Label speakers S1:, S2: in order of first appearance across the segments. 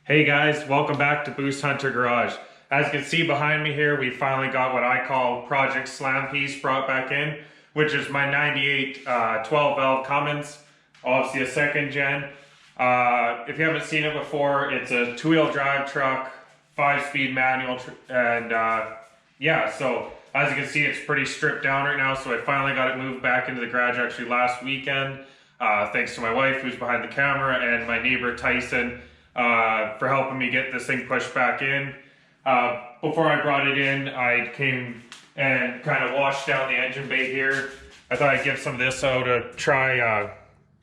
S1: Hey guys, welcome back to Boost Hunter Garage. As you can see behind me here, we finally got what I call Project Slam piece brought back in, which is my 98 12 valve Cummins, obviously a second gen. If you haven't seen it before, it's a two-wheel drive truck, 5-speed manual, and yeah, so as you can see, it's pretty stripped down right now, so I finally got it moved back into the garage actually last weekend, thanks to my wife who's behind the camera and my neighbor Tyson. For helping me get this thing pushed back in. Before I brought it in, I came and kind of washed down the engine bay here. I thought I'd give some of this out to try.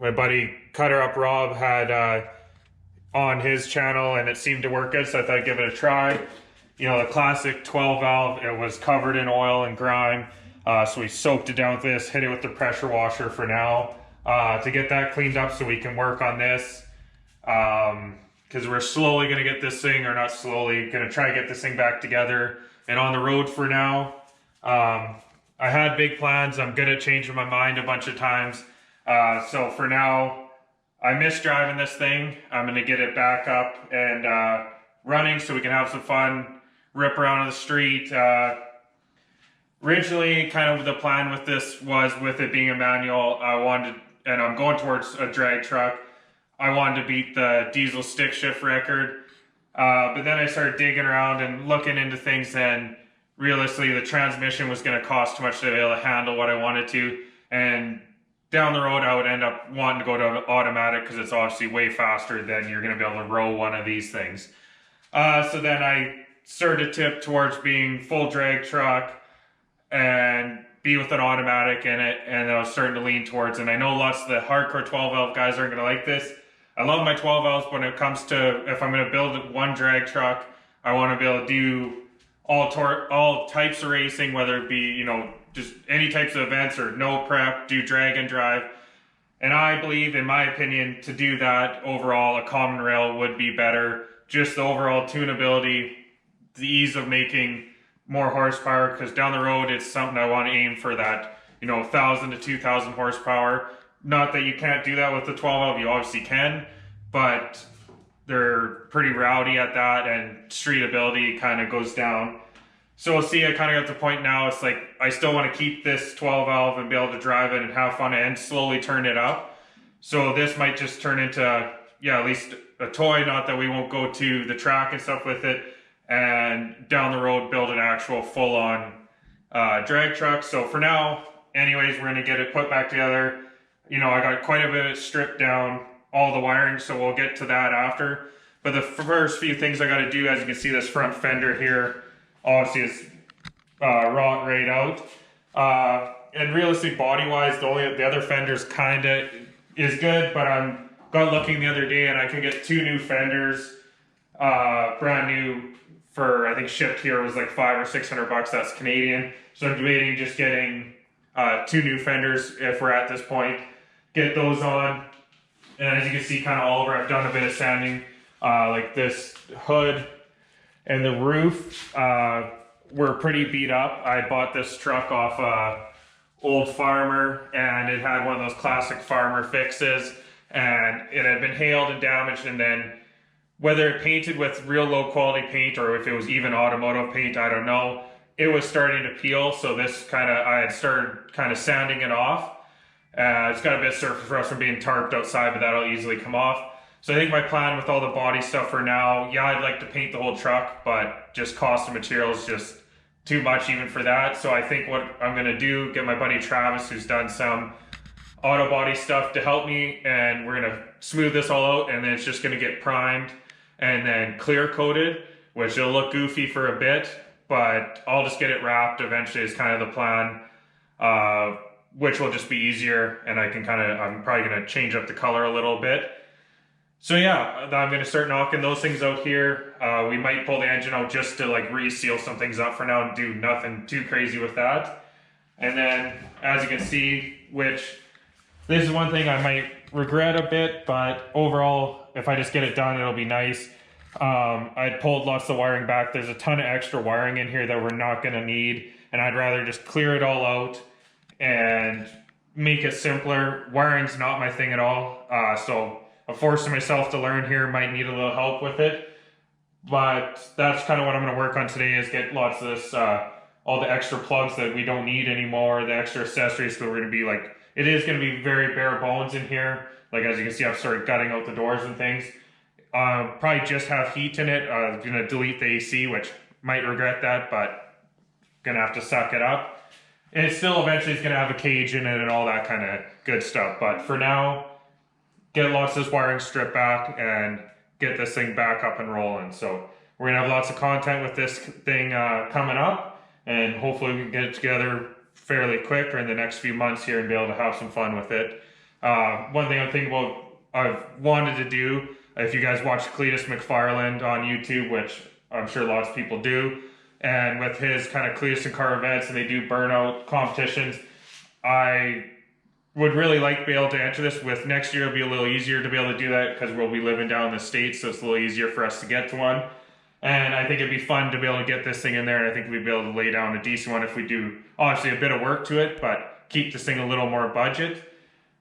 S1: My buddy Cutter Up Rob had on his channel and it seemed to work good, so I thought I'd give it a try. You know, the classic 12 valve, it was covered in oil and grime, so we soaked it down with this, hit it with the pressure washer for now to get that cleaned up so we can work on this. Because we're slowly going to get this thing, or not slowly, going to try to get this thing back together and on the road for now. I had big plans. I'm good at changing my mind a bunch of times. So for now, I miss driving this thing. I'm going to get it back up and running so we can have some fun, rip around on the street. Originally, kind of the plan with this was, with it being a manual, I wanted, and I'm going towards a drag truck, I wanted to beat the diesel stick shift record, but then I started digging around and looking into things, and realistically the transmission was going to cost too much to be able to handle what I wanted to, and down the road I would end up wanting to go to automatic because it's obviously way faster than you're going to be able to row one of these things. So then I started to tip towards being full drag truck and be with an automatic in it, and I was starting to lean towards, and I know lots of the hardcore 12 valve guys aren't going to like this. I love my 12 valves, but when it comes to, if I'm going to build one drag truck, I want to be able to do all types of racing, whether it be, you know, just any types of events or no prep, do drag and drive. And I believe, in my opinion, to do that, overall, a common rail would be better. Just the overall tunability, the ease of making more horsepower, because down the road, it's something I want to aim for, that, you know, 1,000 to 2,000 horsepower. Not that you can't do that with the 12 valve, you obviously can, but they're pretty rowdy at that, and streetability kind of goes down. So we'll see, I kind of got to the point now, it's like, I still want to keep this 12 valve and be able to drive it and have fun and slowly turn it up. So this might just turn into, yeah, at least a toy, not that we won't go to the track and stuff with it, and down the road build an actual full-on drag truck. So for now, anyways, we're going to get it put back together. You know, I got quite a bit stripped down, all the wiring, so we'll get to that after. But the first few things I got to do, as you can see, this front fender here, obviously is wrought right out. And realistically, body-wise, the other fenders kind of is good, but I'm got looking the other day and I can get 2 new fenders, brand new, for I think shipped here was like $500 or $600. That's Canadian. So I'm debating just getting 2 new fenders if we're at this point. Get those on, and as you can see, kind of all over, I've done a bit of sanding. Like this hood and the roof were pretty beat up. I bought this truck off Old Farmer, and it had one of those classic farmer fixes, and it had been hailed and damaged, and then whether it painted with real low quality paint or if it was even automotive paint, I don't know, it was starting to peel. So this I had started kind of sanding it off. It's got a bit of surface rust from being tarped outside, but that'll easily come off. So I think my plan with all the body stuff for now, yeah, I'd like to paint the whole truck, but just cost of materials just too much even for that. So I think what I'm going to do, get my buddy Travis, who's done some auto body stuff, to help me, and we're going to smooth this all out, and then it's just going to get primed and then clear coated, which will look goofy for a bit, but I'll just get it wrapped eventually is kind of the plan. Which will just be easier, and I'm probably going to change up the color a little bit. So yeah, I'm going to start knocking those things out here. We might pull the engine out just to like reseal some things up for now and do nothing too crazy with that. And then, as you can see, which this is one thing I might regret a bit, but overall, if I just get it done, it'll be nice. I pulled lots of the wiring back. There's a ton of extra wiring in here that we're not going to need, and I'd rather just clear it all out and make it simpler. Wiring's not my thing at all, so I'm forcing myself to learn here, might need a little help with it. But that's kind of what I'm going to work on today, is get lots of this, all the extra plugs that we don't need anymore, the extra accessories, so we're going to be like, it is going to be very bare bones in here. Like, as you can see, I've started gutting out the doors and things. Probably just have heat in it. I'm going to delete the AC, which might regret that, but going to have to suck it up. And it still eventually is going to have a cage in it and all that kind of good stuff. But for now, get lots of this wiring stripped back and get this thing back up and rolling. So we're going to have lots of content with this thing coming up, and hopefully we can get it together fairly quick or in the next few months here and be able to have some fun with it. One thing I'm thinking about, I've wanted to do, if you guys watch Cletus McFarland on YouTube, which I'm sure lots of people do, and with his kind of Cletus and car events, and they do burnout competitions, I would really like to be able to enter this. With next year, it'll be a little easier to be able to do that because we'll be living down in the States, so it's a little easier for us to get to one. And I think it'd be fun to be able to get this thing in there, and I think we'd be able to lay down a decent one if we do, obviously, a bit of work to it, but keep this thing a little more budget.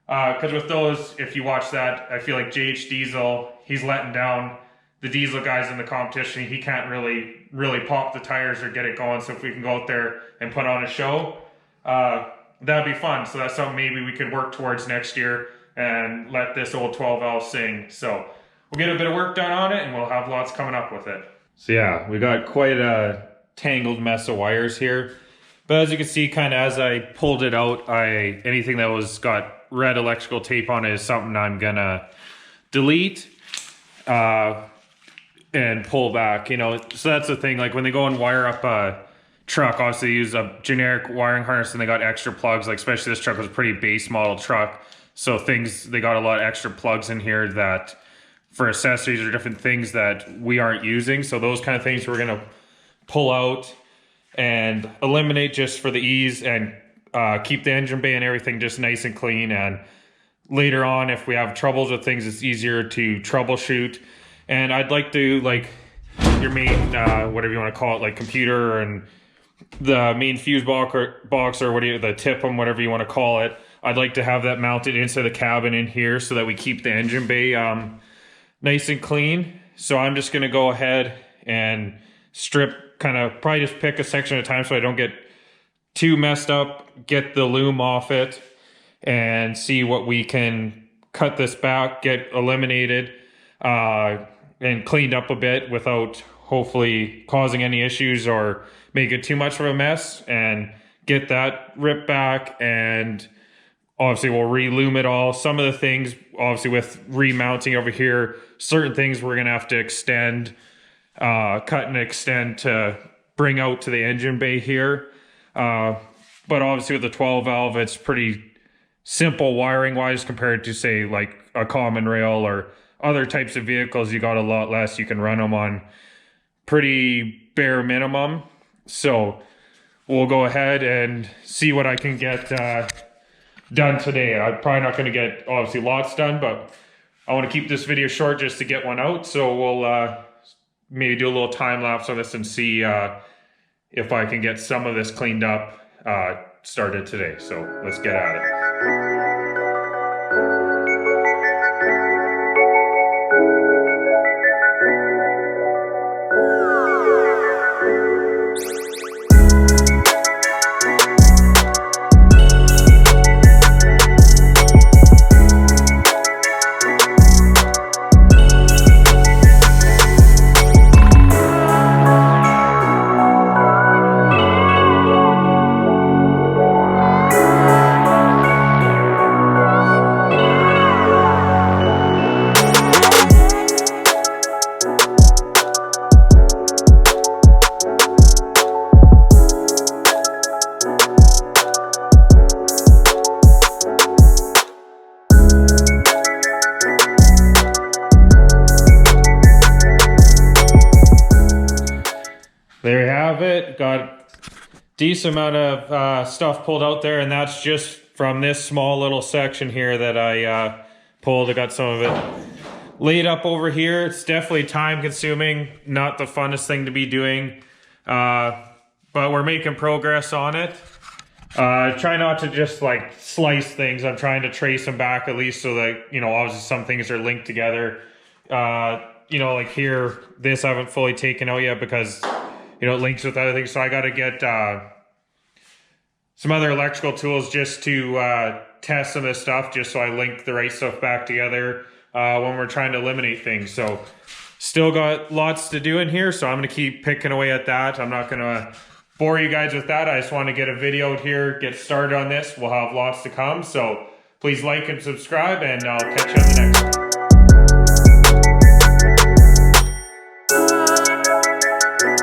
S1: Because with those, if you watch that, I feel like JH Diesel, he's letting down the diesel guys in the competition. He can't really pop the tires or get it going. So if we can go out there and put on a show, that'd be fun. So that's something maybe we could work towards next year and let this old 12L sing. So we'll get a bit of work done on it, and we'll have lots coming up with it. So yeah, we got quite a tangled mess of wires here. But as you can see, kind of as I pulled it out, anything that was got red electrical tape on it is something I'm gonna delete and pull back, you know. So that's the thing, like when they go and wire up a truck, obviously they use a generic wiring harness and they got extra plugs, like especially this truck was a pretty base model truck. So they got a lot of extra plugs in here that for accessories or different things that we aren't using. So those kind of things we're gonna pull out and eliminate just for the ease, and keep the engine bay and everything just nice and clean. And later on, if we have troubles with things, it's easier to troubleshoot. And I'd like to, like, your main, whatever you want to call it, like computer and the main fuse box or the TIPM, whatever you want to call it, I'd like to have that mounted inside the cabin in here so that we keep the engine bay nice and clean. So I'm just going to go ahead and strip, kind of probably just pick a section at a time so I don't get too messed up, get the loom off it, and see what we can cut this back, get eliminated, and cleaned up a bit without hopefully causing any issues or make it too much of a mess, and get that ripped back. And obviously we'll re-loom it all. Some of the things, obviously with remounting over here, certain things we're gonna have to extend, cut and extend to bring out to the engine bay here. But obviously with the 12 valve, it's pretty simple wiring wise compared to, say, like a common rail or other types of vehicles. You got a lot less. You can run them on pretty bare minimum. So we'll go ahead and see what I can get done today. I'm probably not going to get obviously lots done, but I want to keep this video short just to get one out. So we'll maybe do a little time lapse on this and see if I can get some of this cleaned up started today. So let's get at it. There you have it. Got decent amount of stuff pulled out there, and that's just from this small little section here that I pulled. I got some of it laid up over here. It's definitely time consuming, not the funnest thing to be doing, but we're making progress on it. Try not to just like slice things. I'm trying to trace them back at least so that, you know, obviously some things are linked together. You know, like here, this I haven't fully taken out yet because, you know, it links with other things. So I got to get some other electrical tools just to test some of this stuff, just so I link the right stuff back together when we're trying to eliminate things. So still got lots to do in here, so I'm going to keep picking away at that. I'm not going to bore you guys with that. I just want to get a video out here, get started on this. We'll have lots to come, so please like and subscribe, and I'll catch you on the next one.